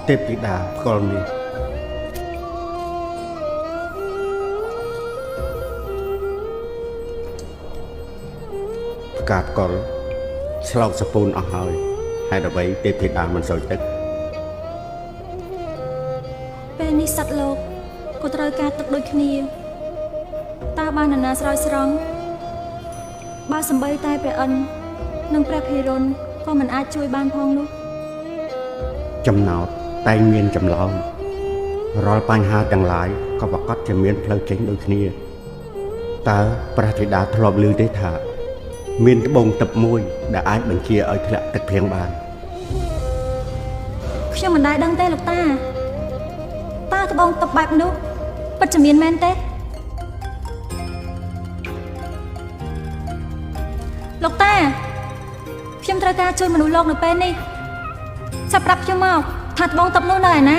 ទេពធីតាផ្គាល់នេះផ្កាផ្គាល់ឆ្លងសពូនអស់ហើយហេតុអ្វីទេពធីតាមិនសោយទឹកពេលនេះសត្វលោកក៏ត្រូវការទឹកដូចគ្នាតើបាននរណាស្រោចស្រង់បើសំបីតែព្រះអិននិងព្រះភិរុនក៏មិនអាចជួយបានផងនោះចំណោទតែងមានចម្លើយរាល់បញ្ហាទាំងឡាយក៏ប្រកាសជាមានផ្លូវចេញដូចគ្នាតើព្រះធីតាធ្លាប់ឮទេថាមានត្បូងទឹកមួយដែលអាចបញ្ជាឲ្យធ្លាក់ទឹកភ្លៀងបានខ្ញុំមិនដែលដឹងទេលោកតាតើត្បូងទឹកបែបនោះពិតជាមានមែនទេលោកតាខ្ញុំត្រូវការជួយមនុស្សលោកនៅពេលនេះចាប់ប្រាប់ខ្ញុំមកថាត្បូងទឹកនោះនៅឯណា